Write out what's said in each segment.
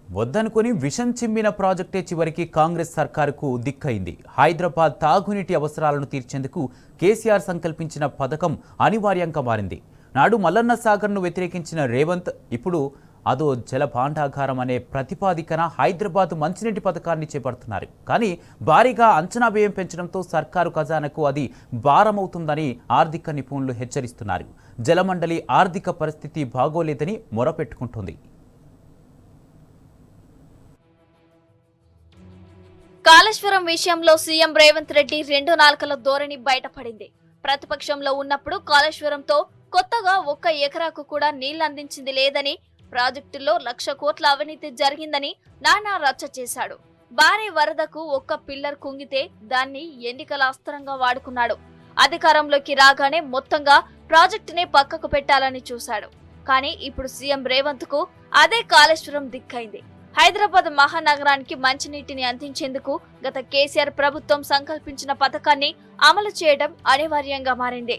వద్దనుకొని విషం చిమ్మిన ప్రాజెక్టే చివరికి కాంగ్రెస్ సర్కారుకు దిక్కైంది. హైదరాబాద్ తాగునీటి అవసరాలను తీర్చేందుకు కేసీఆర్ సంకల్పించిన పథకం అనివార్యంగా మారింది. నాడు మల్లన్న సాగర్ను వ్యతిరేకించిన రేవంత్ ఇప్పుడు అదో జలభాండాగారం అనే ప్రతిపాదికన హైదరాబాద్ మంచినీటి పథకాన్ని చేపడుతున్నారు. కానీ భారీగా అంచనా వ్యయం పెంచడంతో సర్కారు ఖజానాకు అది భారమవుతుందని ఆర్థిక నిపుణులు హెచ్చరిస్తున్నారు. జలమండలి ఆర్థిక పరిస్థితి బాగోలేదని మొరపెట్టుకుంటుంది. కాళేశ్వరం విషయంలో సీఎం రేవంత్ రెడ్డి రెండు నాలుకల ధోరణి బయటపడింది. ప్రతిపక్షంలో ఉన్నప్పుడు కాళేశ్వరంతో కొత్తగా 1 ఎకరాకు కూడా నీళ్లు అందించింది లేదని, ప్రాజెక్టుల్లో 1,00,000 కోట్ల అవినీతి జరిగిందని నానా రచ్చ చేశాడు. భారీ వరదకు 1 పిల్లర్ కుంగితే దాన్ని ఎన్నికల అస్త్రంగా వాడుకున్నాడు. అధికారంలోకి రాగానే మొత్తంగా ప్రాజెక్టునే పక్కకు పెట్టాలని చూశాడు. కానీ ఇప్పుడు సీఎం రేవంత్ కు అదే కాళేశ్వరం దిక్కైంది. హైదరాబాద్ మహానగరానికి మంచినీటిని అందించేందుకు గత కేసీఆర్ ప్రభుత్వం సంకల్పించిన పథకాన్ని అమలు చేయడం అనివార్యంగా మారింది.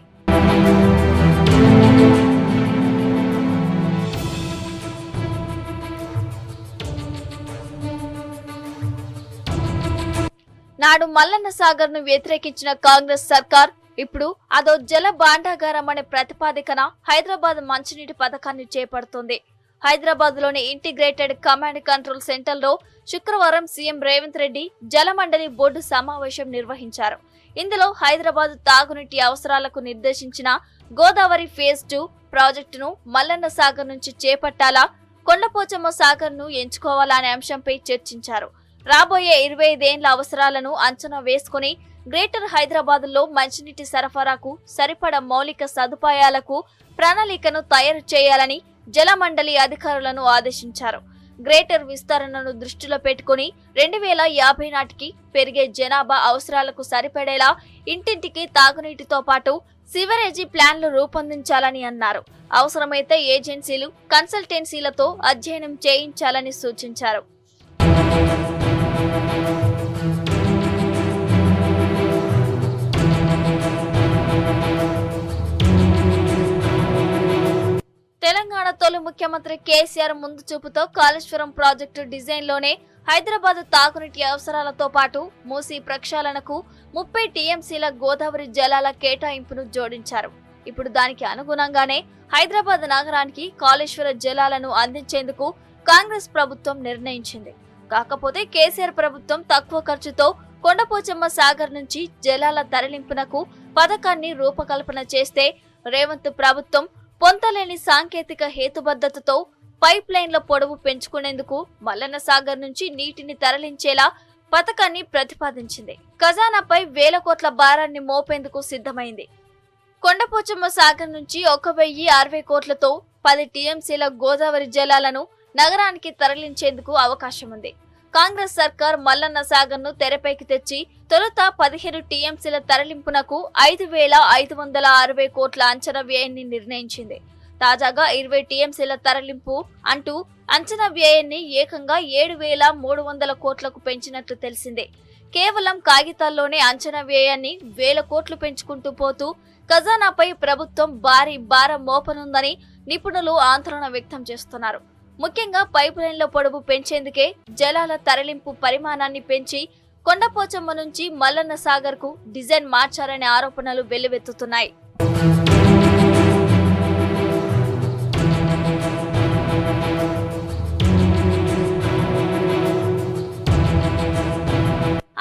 నాడు మల్లన్న సాగర్ ను వ్యతిరేకించిన కాంగ్రెస్ సర్కార్ ఇప్పుడు అదో జల భాండాగారం అనే ప్రతిపాదికన హైదరాబాద్ మంచినీటి పథకాన్ని చేపడుతోంది. హైదరాబాద్ లోని ఇంటిగ్రేటెడ్ కమాండ్ కంట్రోల్ సెంటర్ లో శుక్రవారం సీఎం రేవంత్ రెడ్డి జలమండలి బోర్డు సమావేశం నిర్వహించారు. ఇందులో హైదరాబాద్ తాగునీటి అవసరాలకు నిర్దేశించిన గోదావరి ఫేజ్ 2 ప్రాజెక్టును మల్లన్న సాగర్ నుంచి చేపట్టాలా, కొండపోచమ్మ సాగర్ ను ఎంచుకోవాలా అనే అంశంపై చర్చించారు. రాబోయే 25 ఏళ్ల అవసరాలను అంచనా వేసుకుని గ్రేటర్ హైదరాబాద్ లో మంచినీటి సరఫరాకు సరిపడా మౌలిక సదుపాయాలకు ప్రణాళికను తయారు చేయాలని జలమండలి అధికారులను ఆదేశించారు. గ్రేటర్ విస్తరణను దృష్టిలో పెట్టుకుని 2050 నాటికి పెరిగే జనాభా అవసరాలకు సరిపడేలా ఇంటింటికి తాగునీటితో పాటు సివరేజీ ప్లాన్లు రూపొందించాలని అన్నారు. అవసరమైతే ఏజెన్సీలు, కన్సల్టెన్సీలతో అధ్యయనం చేయించాలని సూచించారు. తెలంగాణ తొలి ముఖ్యమంత్రి కేసీఆర్ ముందు చూపుతో కాళేశ్వరం ప్రాజెక్టు డిజైన్ లోనే హైదరాబాద్ తాగునీటి అవసరాలతో పాటు మూసీ ప్రక్షాళనకు 30 టీఎంసీల గోదావరి జలాల కేటాయింపును జోడించారు. ఇప్పుడు దానికి అనుగుణంగానే హైదరాబాద్ నగరానికి కాళేశ్వర జలాలను అందించేందుకు కాంగ్రెస్ ప్రభుత్వం నిర్ణయించింది. కాకపోతే కేసీఆర్ ప్రభుత్వం తక్కువ ఖర్చుతో కొండపోచమ్మ సాగర్ నుంచి జలాల తరలింపునకు పథకాన్ని రూపకల్పన చేస్తే, రేవంత్ ప్రభుత్వం పొంతలేని సాంకేతిక హేతుబద్ధతతో పైప్ లైన్ల పొడవు పెంచుకునేందుకు మల్లన్న సాగర్ నుంచి నీటిని తరలించేలా పథకాన్ని ప్రతిపాదించింది. ఖజానాపై 1,000 కోట్ల భారాన్ని మోపేందుకు సిద్ధమైంది. కొండపోచమ్మ సాగర్ నుంచి 1,060 కోట్లతో 10 టీఎంసీల గోదావరి జలాలను నగరానికి తరలించేందుకు అవకాశం ఉంది. కాంగ్రెస్ సర్కార్ మల్లన్న సాగర్ ను తెరపైకి తెచ్చి తొలుత 15 టీఎంసీల తరలింపునకు 5,560 కోట్ల అంచనా వ్యయాన్ని నిర్ణయించింది. తాజాగా 20 టీఎంసీల తరలింపు అంటూ అంచనా వ్యయాన్ని ఏకంగా 7,300 కోట్లకు పెంచినట్లు తెలిసిందే. కేవలం కాగితాల్లోనే అంచనా వ్యయాన్ని 1,000 కోట్లు పెంచుకుంటూ పోతూ ఖజానాపై ప్రభుత్వం భారీ భారం మోపనుందని నిపుణులు ఆందోళన వ్యక్తం చేస్తున్నారు. ముఖ్యంగా పైప్ లైన్ల పొడవు పెంచేందుకే జలాల తరలింపు పరిమాణాన్ని పెంచి కొండపోచమ్మ నుంచి మల్లన్న సాగర్ కు డిజైన్ మార్చారనే ఆరోపణలు వెల్లువెత్తుతున్నాయి.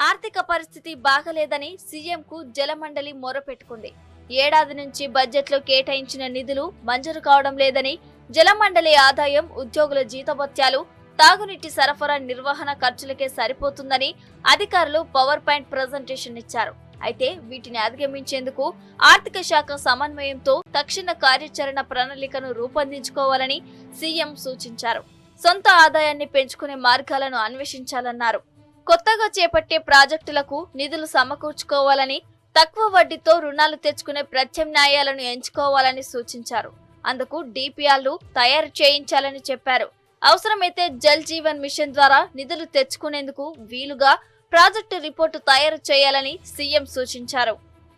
ఆర్థిక పరిస్థితి బాగలేదని సీఎం కు జలమండలి మొరపెట్టుకుంది. ఏడాది నుంచి బడ్జెట్లో కేటాయించిన నిధులు మంజూరు కావడం లేదని, జలమండలి ఆదాయం ఉద్యోగుల జీతభత్యాలు, తాగునీటి సరఫరా నిర్వహణ ఖర్చులకే సరిపోతుందని అధికారులు పవర్ పాయింట్ ప్రజెంటేషన్ ఇచ్చారు. అయితే వీటిని అధిగమించేందుకు ఆర్థిక శాఖ సమన్వయంతో తక్షణ కార్యాచరణ ప్రణాళికను రూపొందించుకోవాలని సీఎం సూచించారు. సొంత ఆదాయాన్ని పెంచుకునే మార్గాలను అన్వేషించాలన్నారు. కొత్తగా చేపట్టే ప్రాజెక్టులకు నిధులు సమకూర్చుకోవాలని, తక్కువ వడ్డీతో రుణాలు తెచ్చుకునే ప్రత్యామ్నాయాలను ఎంచుకోవాలని సూచించారు. అందుకు డిపిఆర్లు తయారు చేయించాలని చెప్పారు. అవసరమైతే జల్ జీవన్ మిషన్ ద్వారా నిధులు తెచ్చుకునేందుకు వీలుగా ప్రాజెక్టు రిపోర్టు తయారు చేయాలని సీఎం సూచించారు.